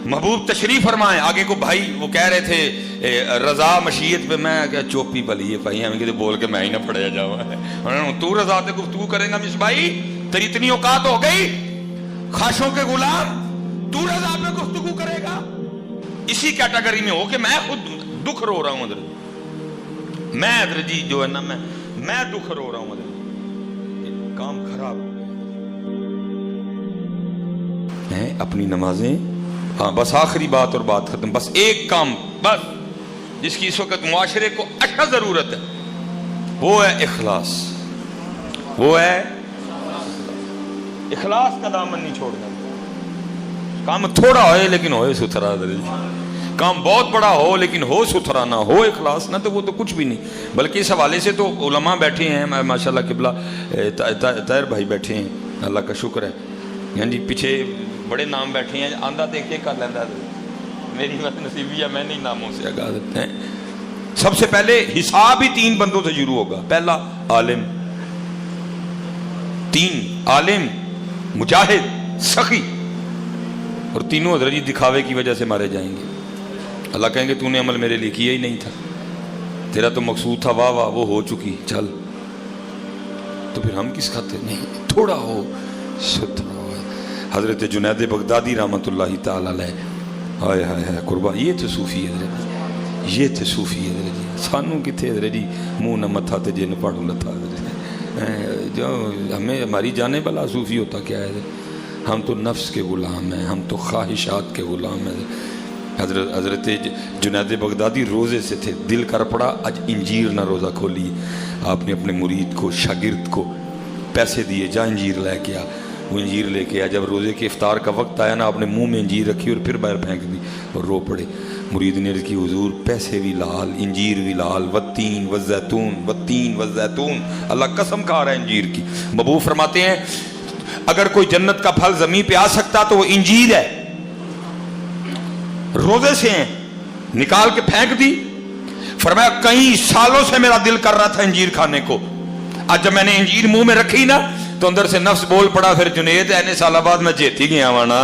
محبوب تشریف فرمائے آگے کو بھائی وہ کہہ رہے تھے رضا مشیت پہ، میں کیا چوپی پلی ہے بھائی ہمیں کہتے بول کے میں ہی نہ پڑھیا جاؤں، تو رضا تے گفتگو کرے گا مصباحی، تیری اتنی اوقات ہو گئی خواہشوں کے غلام، تو رضا پہ گفتگو کرے گا؟ اسی کیٹیگری میں ہو کہ میں خود دکھ رو رہا ہوں حضرت، میں حضرت جی جو ہے نا میں دکھ رو رہا ہوں حضرت، کام خراب ہو گئے اپنی نمازیں۔ ہاں بس آخری بات اور بات ختم، بس ایک کام بس جس کی اس وقت معاشرے کو اشد ضرورت ہے وہ ہے اخلاص، وہ ہے اخلاص کا دامن نہیں چھوڑنا۔ کام تھوڑا ہوئے لیکن ہوئے ستھرا، کام بہت بڑا ہو لیکن ہو ستھرا نہ ہو اخلاص نہ، تو وہ تو کچھ بھی نہیں۔ بلکہ اس حوالے سے تو علماء بیٹھے ہیں ماشاءاللہ، قبلہ طاہر بھائی بیٹھے ہیں، اللہ کا شکر ہے، یعنی پیچھے بڑے نام بیٹھے ہیں، آندھا دیکھ کے کر لیندہ میری بات نصیبی ہے، میں نہیں ناموں سے آگاہ دیتے ہیں۔ سب سے پہلے حساب ہی 3 بندوں سے شروع ہوگا، پہلا عالم، 3 عالم، مجاہد، سخی، اور تینوں حضرت جی دکھاوے کی وجہ سے مارے جائیں گے۔ اللہ کہیں گے تو نے عمل میرے لیے کیا ہی نہیں تھا، تیرا تو مقصود تھا، واہ واہ وہ ہو چکی، چل تو پھر ہم کس کھاتے نہیں، تھوڑا ہو ستھرا ہو۔ حضرت جنید بغدادی رحمۃ اللہ تعالی علیہ، ہائے ہائے ہائے قربان، یہ تھے صوفی حضرت جی، یہ تھے صوفی حضرت جی، سانوں کتنے حضرت جی منہ نہ متھا تے جن پاڑوں لتھا حضرت، جو ہمیں ہماری جانے بلا صوفی ہوتا کیا ہے، ہم تو نفس کے غلام ہیں، ہم تو خواہشات کے غلام ہیں۔ حضرت جنید بغدادی روزے سے تھے، دل کر پڑا آج انجیر نہ روزہ کھولی، آپ نے اپنے مرید کو شاگرد کو پیسے دیے، جا انجیر لے کے آ، وہ انجیر لے کے آیا، جب روزے کے افطار کا وقت آیا نا آپ نے منہ میں انجیر رکھی اور پھر باہر پھینک دی اور رو پڑے۔ مرید نے عرض کی حضور پیسے بھی لال، انجیر بھی لال، والتین والزیتون، والتین والزیتون، اللہ قسم کھا رہا ہے انجیر کی۔ محبوب فرماتے ہیں اگر کوئی جنت کا پھل زمین پہ آ سکتا تو وہ انجیر ہے، روزے سے ہیں، نکال کے پھینک دی۔ فرمایا کئی سالوں سے میرا دل کر رہا تھا انجیر کھانے کو، آج جب میں نے انجیر منہ میں رکھی نا تو اندر سے نفس بول پڑا پھر جنید اینے سالہ بعد میں جیتی گیا وانا۔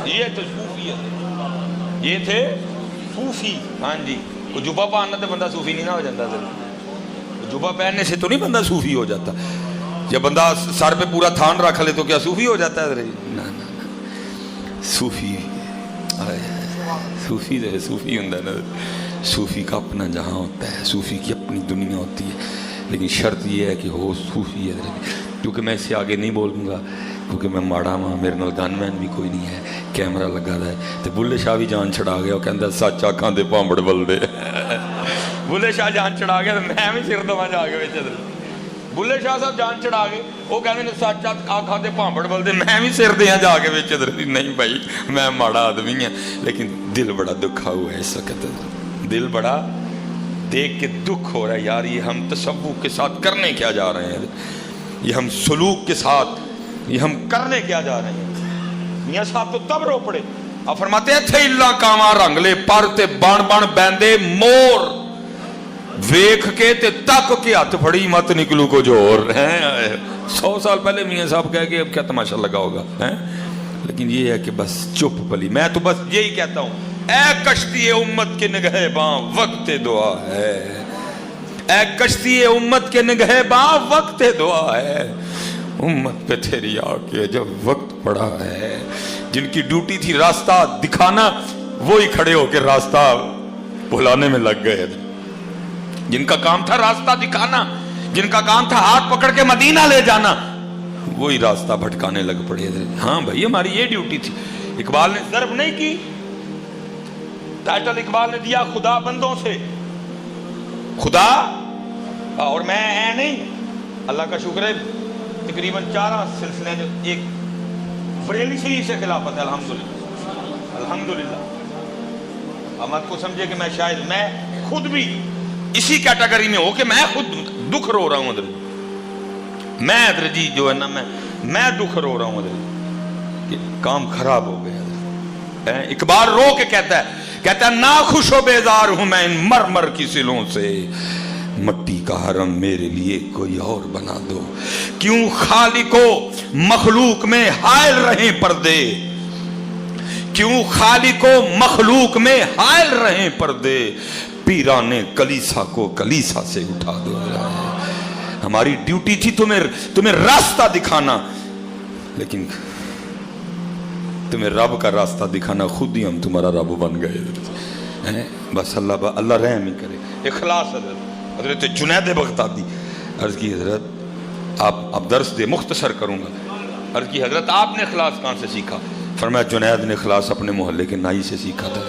یہ تو صوفی ہے، یہ تھے صوفی۔ ہاں جی، وہ جبہ پہننا تو بندہ صوفی نہیں نہ ہو جاتا، جبہ پہننے سے تو نہیں بندہ صوفی ہو جاتا، جب بندہ سر پہ پورا تھان رکھ لے تو کیا صوفی ہو جاتا ہے؟ نہ صوفی، صوفی جو ہے صوفی ہوں نا، صوفی کا اپنا جہاں ہوتا ہے، صوفی کی اپنی دنیا ہوتی ہے، لیکن شرط یہ ہے کہ ہو صوفی ہے۔ کیونکہ میں اس سے آگے نہیں بولوں گا کیونکہ میں ماڑا ماں، میرے نال گن مین بھی کوئی نہیں ہے، کیمرہ لگا ہے، تو بلے شاہ بھی جان چھڑا گیا، وہ کہندا سچ آکھاں دے پامبڑ بلدے، بلے شاہ جان چھڑا گیا تو میں بھی سر دواں جا کے وچ۔ بلے شاہ صاحب جان چڑھا گئے، وہ کہتے ہیں سچ آکھاں دے پامبڑ بلدے، میں بھی سر دیاں جا کے وچ۔ نہیں بھائی میں ماڑا آدمی ہوں، لیکن دل بڑا دکھا ہوا ہے اس وقت، دل بڑا دیکھ کے دکھ ہو رہا ہے یار، یہ ہم تصوف کے ساتھ کرنے کیا جا رہے ہیں، یہ ہم سلوک کے ساتھ یہ ہم کرنے کیا جا رہے ہیں۔ میاں صاحب تو تب رو پڑے، آپ فرماتے ہیں تھے اللہ کاواں رنگ لے پر تے بن بن بیندے مور، ویکھ کے تے تک کے ہاتھ پھڑی مت نکلو کو جور ہیں۔ 100 سال پہلے میاں صاحب کہہ کے اب کیا تماشا لگا ہوگا، لیکن یہ ہے کہ بس چپ پلی۔ میں تو بس یہی کہتا ہوں، اے کشتی امت کے نگہباں وقت دعا ہے، اے کشتی امت کے نگہباں وقت دعا ہے، امت پہ تیری آ کے جب وقت پڑا ہے۔ جن کی ڈیوٹی تھی راستہ دکھانا وہی کھڑے ہو کے راستہ بھلانے میں لگ گئے، جن کا کام تھا راستہ دکھانا، جن کا کام تھا ہاتھ پکڑ کے مدینہ لے جانا، وہی راستہ بھٹکانے لگ پڑے۔ ہاں بھائی ہماری یہ ڈیوٹی تھی۔ اقبال نے ضرب نہیں کی، ٹائٹل اقبال نے دیا خدا بندوں سے، خدا اور میں نہیں۔ اللہ کا شکر ہے تقریباً 4 سلسلے جو ایک بریلی شریف سے خلافت ہے، الحمدللہ الحمدللہ۔ مت کو سمجھے کہ میں شاید میں خود بھی اسی کیٹیگری میں ہو کہ میں خود دکھ رو رہا ہوں حضرت، میں حضرت جی جو ہے نا میں دکھ رو رہا ہوں حضرت کہ کام خراب ہو گیا حضرت۔ اقبال رو کے کہتا ہے ناخوش و بیزار ہوں میں ان مرمر کی سلوں سے، مٹی کا حرم میرے لیے کوئی اور بنا دو، کیوں خالق و مخلوق میں حائل رہیں پردے، क्यों खालिको मखलूक में हायल रहे पर्दे, पीराने कलीसा को कलीसा से उठा दो। हमारी ड्यूटी थी तुम्हें रास्ता दिखाना, लेकिन तुम्हें रब का रास्ता दिखाना, खुद ही हम तुम्हारा रब बन गए हैं। बस अल्लाह रहम ही करे। इखलास हजरत जुनैद बगदादी अर्ज की हजरत आप दर्स दे, मुख्तसर करूंगा। अर्ज की हजरत आपने इखलास कहाँ से सीखा? फरमाया जुनैद ने इखलास अपने मोहल्ले के नाई से सीखा था।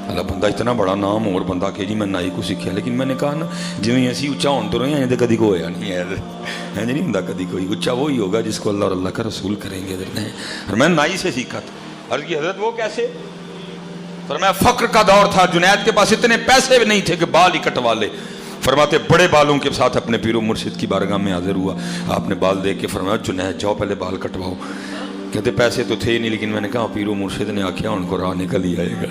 अल्लाह बंदा इतना बड़ा नाम और बंदा के जी मैं नाई को सीखा, लेकिन मैंने कहा ना जिवें असी उच्चा होने तो रहे हैं तो कभी कोई होया नहीं है नहीं होंगे कभी कोई उच्चा वो ही होगा जिसको अल्लाह और अल्लाह का रसूल करेंगे। और मैं नाई से सीखा था। अर्ज की हजरत वो कैसे? फरमाया फक्र का दौर था, जुनैद के पास इतने पैसे भी नहीं थे कि बाल ही कटवा ले। फरमाते बड़े बालों के साथ अपने पीरो मुर्शिद की बारगाह में हाजिर हुआ। आपने बाल देख के फरमाया जुनैद जाओ पहले बाल कटवाओ। कहते पैसे तो थे नहीं, लेकिन मैंने कहा पीरो मुर्शिद ने आख्या उनको राह निकल ही आएगा।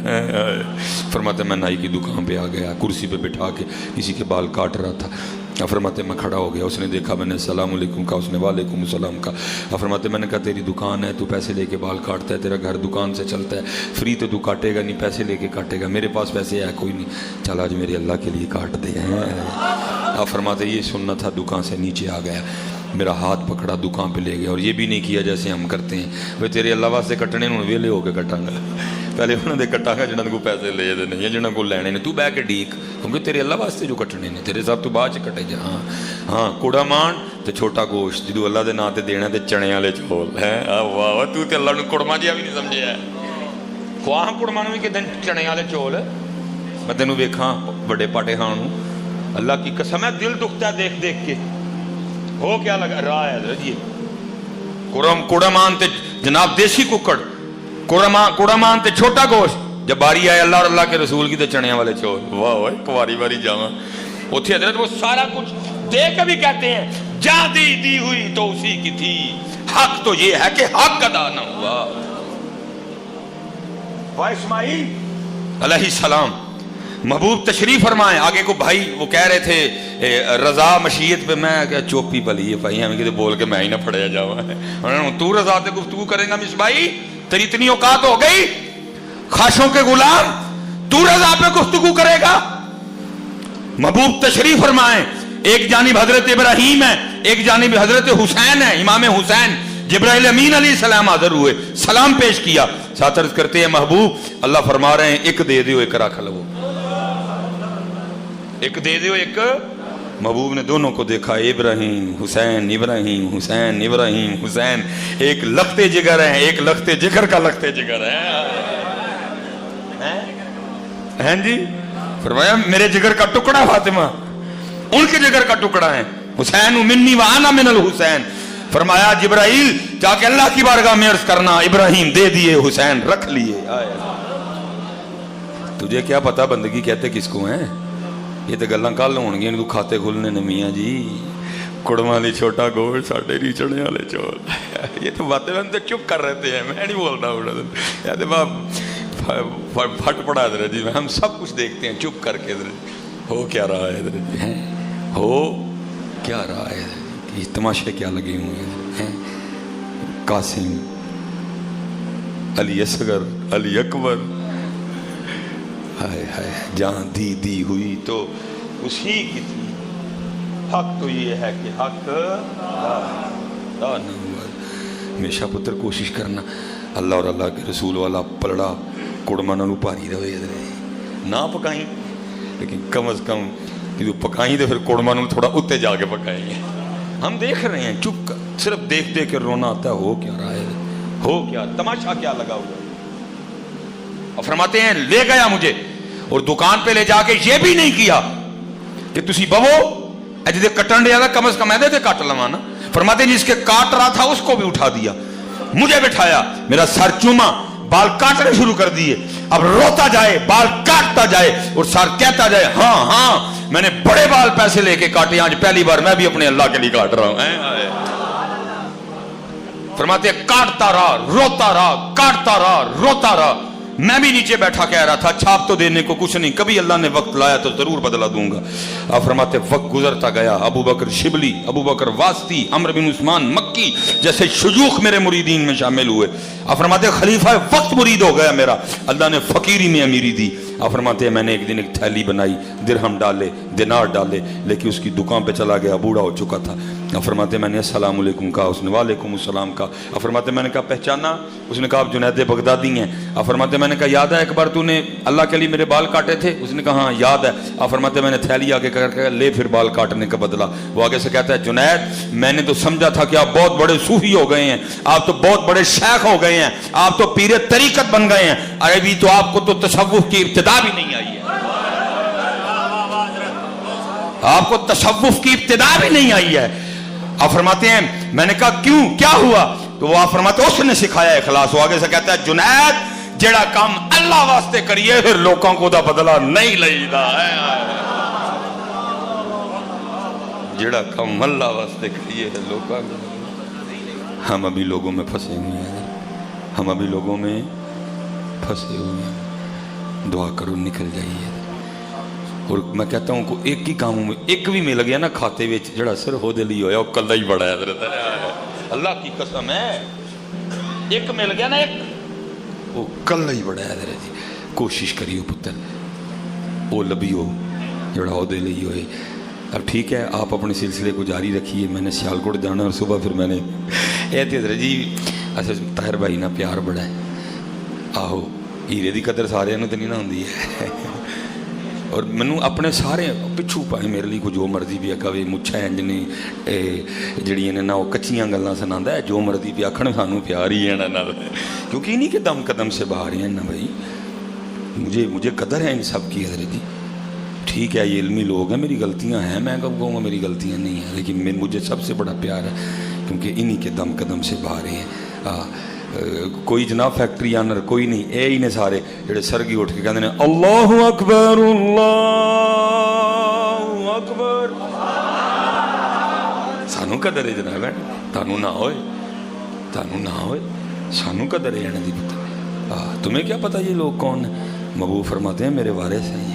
फरमाते मैं नाई की दुकान पे आ गया, कुर्सी पे बिठा के किसी के बाल काट रहा था। फरमाते मैं खड़ा हो गया, उसने देखा, मैंने अस्सलाम वालेकुम कहा, उसने वालेकुम सलाम कहा। फरमाते मैंने कहा तेरी दुकान है, तू पैसे लेके बाल काटता है, तेरा घर दुकान से चलता है, फ्री तो तू काटेगा नहीं, पैसे लेके काटेगा। मेरे पास पैसे है कोई नहीं, चल आज मेरे अल्लाह के लिए काट दे। फरमाते ये सुनना था, दुकान से नीचे आ गया, मेरा हाथ पकड़ा, दुकान पे ले गया। और ये भी नहीं किया जैसे हम करते हैं, वे तेरे अल्लाह वास्ते कटने हूँ वेले होकर कटांगा, पहले उन्होंने कटांगा जिन्होंने को पैसे ले देने या जिन्होंने को लेने ने, तू बह के डीक, क्योंकि तेरे अल्लाह वास्ते जो कटने ने तेरे साथ तू बाद च कटे जा। हाँ कूड़ा मान तो छोटा गोश्त जो अल्लाह के नाम से देना तो चने वाले चौल है। वाह तू तो अल्लाह को कुड़मा जिहा भी नहीं समझे। खुआ कुड़मा भी कि चने वाले चौल, मैं तेन वेखा बड़े पाटे खान, अल्लाह की कसम है दिल दुखता है देख देख के। हो क्या लगा रहा है जी? कुड़मान ते जनाब देसी कुकड़, कुड़मान ते छोटा गोश्त, जब बारी आए अल्लाह और अल्लाह के रसूल की तो चने वाले चौल। वाह वाह कुवारी वारी जावा उथे हजरत वो सारा कुछ दे के भी कहते हैं जा दी हुई तो उसी की थी, हक तो ये है कि हक अदा ना हुआ। वाह इस्माइल अलैहिस्सलाम महबूब तशरीफ फरमाए, आगे को भाई वो कह रहे थे रजा मशीयत पे, मैं क्या चोपी पली है भाई हमें बोल के मैं ही ना फड़या जावा। तू रजा पे गुफ्तगू करेगा मिस भाई, तेरी इतनी औकात हो गई खाशों के गुलाम, तू रजा पे गुफ्तगू करेगा? महबूब तशरीफ फरमाए, एक जानिब हजरत इब्राहीम है, एक जानिब हजरत हुसैन है, इमाम हुसैन। जिब्राइल अमीन अलैहिस्सलाम हाजिर हुए, सलाम पेश किया, साथ अर्ज करते हैं महबूब अल्लाह फरमा रहे हैं एक दे दो एक रख लो, एक दे दो एक। महबूब ने दोनों को देखा, इब्राहीम हुसैन इब्राहीम हुसैन इब्राहीम हुसैन, एक लखते जिगर है, एक लखते जिगर का लखते जिगर है जी। फरमाया मेरे जिगर का टुकड़ा फातिमा उनके जिगर का टुकड़ा है, हुसैन मिन्नी व अना मिनल हुसैन। फरमाया जिब्राइल जाके अल्लाह की बारगाह में अर्ज करना इब्राहीम दे दिए हुसैन रख लिए। तुझे क्या पता बंदगी कहते किसको है? ये तो गल्लां कल होणगियां, तू खाते खुलने ने मियाँ जी, कुड़मा ली छोटा गोल साढ़े री चने वाले चौल। ये तो बातें हम तो चुप कर रहे थे, मैं नहीं बोल रहा हूँ या तो बाप फट पड़ा इधर जी, हम सब कुछ देखते हैं चुप करके इधर हो क्या रहा है इधर जी, हो क्या रहा है, ये तमाशे क्या लगे हुए हैं। कासिम अली असगर अली अकबर, हाय हाय जहाँ दी हुई तो उसी की थी, हक तो ये है कि हक हमेशा पुत्र कोशिश करना अल्लाह और अल्लाह के रसूल वाला पलड़ा कुड़मा नालों भारी रहे ना पकाई, लेकिन कम अज कम कि पकाई तो फिर कुड़मा नालों थोड़ा उत्ते जाके पकाएंगे। हम देख रहे हैं चुप कर, सिर्फ देख देख के रोना आता है, हो क्या रहा है, हो क्या तमाशा क्या लगा हुआ। और फरमाते हैं ले गया मुझे और दुकान पे ले जाके ये भी नहीं किया कि तुसी बवो अजे कटन दिया, कम से कम ऐसे काट लवा ना। फरमाते हैं जिसके काट रहा था उसको भी उठा दिया, मुझे बिठाया, मेरा सर चूमा, बाल काटने शुरू कर दिए, अब रोता जाए बाल काटता जाए और सर कहता जाए हाँ हाँ मैंने बड़े बाल पैसे लेके काटे, आज पहली बार मैं भी अपने अल्लाह के लिए काट रहा हूं। फरमाते काटता रहा रोता रहा, काटता रहा रोता रहा, मैं भी नीचे बैठा कह रहा था छाप तो देने को कुछ नहीं, कभी अल्लाह ने वक्त लाया तो जरूर बदला दूंगा। आप फरमाते वक्त गुजरता गया, अबू बकर शिबली, अबू बकर वास्ती, अमर बिन उस्मान मक्की जैसे शुयूख मेरे मुरीदीन में शामिल हुए। आप फरमाते खलीफा वक्त मुरीद हो गया मेरा, अल्लाह ने फकीरी में अमीरी दी। आप फरमाते मैंने एक दिन एक थैली बनाई, दिरहम डाले, दिनार डाले, लेकिन उसकी दुकान पे चला गया, बूढ़ा हो चुका था। आप फरमाते मैंने अस्सलाम वालेकुम कहा, उसने वालेकुम अस्सलाम कहा। आप फरमाते मैंने कहा पहचाना? उसने कहा आप जुनैद बगदादी हैं। आप फरमाते मैंने कहा याद है एक बार तूने अल्लाह के लिए मेरे बाल काटे थे? उसने कहा हाँ याद है। आप फरमाते मैंने थैली आगे करके ले फिर बाल काटने का बदला। वो आगे से कहता है जुनैद मैंने तो समझा था कि आप बहुत बड़े सूफी हो गए हैं, आप तो बहुत बड़े शेख हो गए हैं, आप तो पीरे तरीकत बन गए हैं, अरे भी तो आपको तो तसव्वुफ की इब्तिदा भी नहीं आई है, आपको तसव्वुफ की इब्तिदा भी नहीं आई है। आप फरमाते हैं मैंने कहा क्यों, क्या हुआ? तो वो आप फरमाते उसने सिखाया इखलास। वो आगे से कहता है जुनैद जेड़ा काम अल्लाह वास्ते करिए फिर लोगों को दा बदला नहीं लईदा है, जेड़ा काम अल्लाह वास्ते करिए लोगों को। हम अभी लोगों में फंसे हुए हैं, हम अभी लोगों में फंसे हुए हैं। दुआ करो निकल जाइए। और मैं कहता हूँ को एक ही काम में एक भी मिल गया ना खाते में जड़ा सिर हो दे ली होया कला ही बड़ा है, अल्लाह की कसम है, एक मिल गया ना एक वो कला ही बड़ा है जी। कोशिश करियो पुत्र वो लभियो जड़ा हो दे ली होए। अब ठीक है आप अपने सिलसिले को जारी रखिए, मैंने सियालकोट जाना और सुबह फिर मैंने ए जी अच्छा ताहिर भाई ना प्यार बड़ा है, आहो हीरे की कदर सारे तो नहीं ना होंगी है। और मैनू अपने सारे पिछू पाए मेरे लिए जो मर्जी भी कवे मुच्छा इंज ने जड़ियाँ ने ना वो कच्चियाँ गल्लां सुनांदा है, जो मर्जी भी आखण सानू प्यार ही है ना, क्योंकि इन्हीं के दम कदम से बाहर हैं ना भाई। मुझे कदर है इन सब की हजरत जी। ठीक है ये इल्मी लोग हैं, मेरी गलतियाँ हैं, मैं कब कहूँगा मेरी गलतियाँ नहीं हैं, लेकिन मुझे सबसे बड़ा प्यार है क्योंकि इन्हीं के दम कदम से बाहर हैं। कोई जनाब फैक्ट्री आनर कोई नहीं, ये ही ने सारे जेडे सरगी उठ के कहते हैं अल्लाहु अकबर अल्लाहु अकबर। सानू कदर है जनाब, तानू ना होए, तानू ना होए, सानू कदर है जाने दी पता। तुम्हें क्या पता ये लोग कौन है? महबूब फरमाते हैं मेरे वारिस हैं,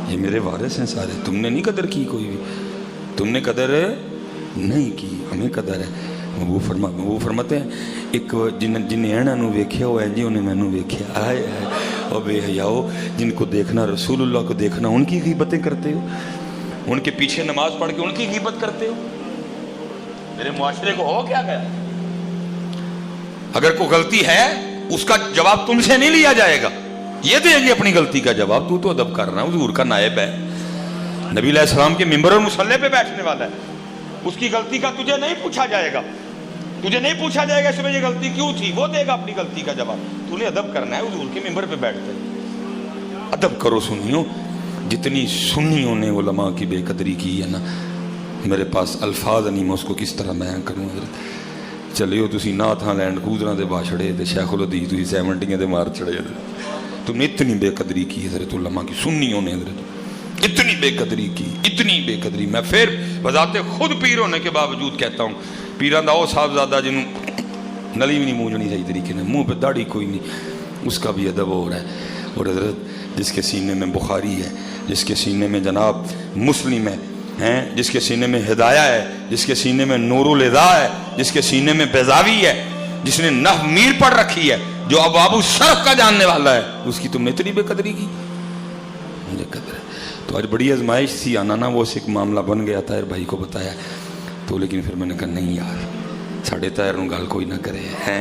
ये मेरे वारिस हैं सारे। तुमने नहीं कदर की कोई भी, तुमने कदर नहीं की, हमें कदर है। महबूब फरमाते हैं एक जिन्हें एना वेख्या हो जी उन्हें मैनू वेख्या। आए और बेहयाओ जिनको देखना रसूलुल्लाह को देखना उनकी ग़ीबतें करते हो, उनके पीछे नमाज पढ़ के उनकी ग़ीबत करते हो। मेरे मुआशरे को हो क्या गया? अगर कोई गलती है उसका जवाब तुमसे नहीं लिया जाएगा, ये देगी अपनी गलती का जवाब। तू तो अदब कर रहा है, हुजूर का नायब है, नबी अलैहि सलाम के मिंबर और मुसल्ले पे बैठने वाला है, उसकी गलती का तुझे नहीं पूछा जाएगा, तुझे नहीं पूछा जाएगा इसमें ये गलती क्यों थी, वो देगा अपनी गलती का जवाब। तूने अदब करना है, हुजूर के मिंबर पे बैठते अदब करो। सुनियो जितनी सुन्नियों ने उलमा की बेकदरी की है ना, मेरे पास अल्फाज नहीं, मैं उसको किस तरह बयान करूँ। चलियो तुसी नाथां लैंड कूदरां दे बाछड़े ते शेखुल हदीस तुसी 70 दे मार चढ़े। तुमने इतनी बेकदरी की हज़रत उलमा की, सुन्नियों ने हज़रत इतनी बेकदरी की, इतनी बेकदरी। मैं फिर बजाते खुद पीर होने के बावजूद कहता हूँ पीरां दा वो साहबजादा जिन्हों नली भी नहीं मूंझनी सही तरीके ने, मुँह पे दाढ़ी कोई नहीं, उसका भी अदब हो रहा है। और हज़रत जिसके सीने में बुखारी है, जिसके सीने में जनाब मुस्लिम है, जिसके सीने में हिदाया है, जिसके सीने में नूरुल इदा है, जिसके सीने में बेजावी है, जिसने नह मीर पढ़ रखी है, जो अब बाबू शर्फ का जानने वाला है, उसकी तुमने इतनी बेकदरी की। मुझे कदर है। तो आज बड़ी आजमाइश थी आना ना, वो से एक मामला बन गया ताहिर भाई को बताया तो, लेकिन फिर मैंने कहा नहीं यार साढ़े ताहिर नूं गल कोई ना करे है।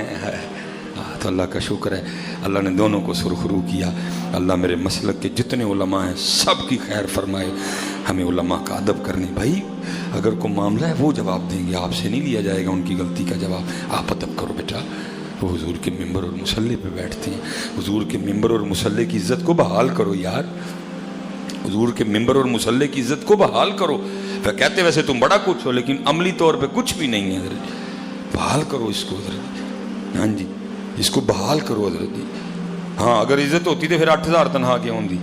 तो अल्लाह का शुक्र है, अल्लाह ने दोनों को सुरखरू किया। अल्लाह मेरे मसलक के जितने उलमा हैं सब की खैर फरमाए। हमें उलमा का अदब करनी, भाई अगर कोई मामला है वो जवाब देंगे, आपसे नहीं लिया जाएगा उनकी गलती का जवाब। आप अदब करो बेटा। वो हुजूर के मिंबर और मुसल्ले पे बैठते हैं, हुजूर के मिंबर और मुसल्ले की इज़्ज़त को बहाल करो यार, हुजूर के मिंबर और मुसल्ले की इज़्ज़त को बहाल करो। वह कहते वैसे तुम बड़ा कुछ हो लेकिन अमली तौर पे कुछ भी नहीं है हज़रत, बहाल करो इसको हज़रत। हाँ जी इसको बहाल करो हज़रत जी। हाँ अगर इज़्ज़त होती तो फिर 8000 तनख्वाह क्यों होती?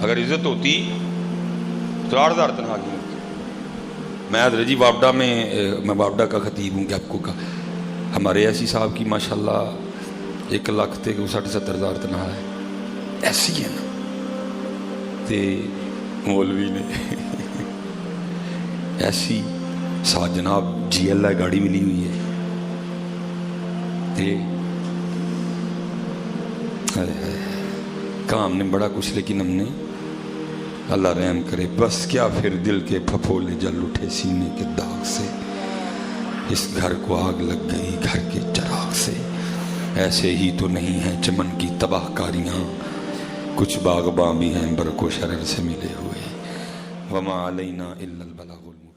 अगर इज़्ज़त होती तो 8000 तनख्वाह क्यों होती? मैं हज़रत जी वापडा में, मैं वापडा का खतीब हूँ, आपको का ہمارے ایسی صاحب کی ماشاءاللہ 1 ਲੱਖ ਤੇ 60-70 ਹਜ਼ਾਰ ਤਨਖਾਹ ਹੈ, ایسی ہے نا. تے مولوی نے ایسی ساتھ جناب GLI گاڑی ملی ہوئی ہے. کام نے بڑا کچھ لیکن ہم نے اللہ رحم کرے بس کیا پھر دل کے پھپھولے جل اٹھے سینے کے داغ سے. اس گھر کو آگ لگ گئی گھر کے چراغ سے. ایسے ہی تو نہیں ہیں چمن کی تباہ کاریاں, کچھ باغباں بھی ہیں برق و شرر سے ملے ہوئے. وما علینا الا البلاغ المبین.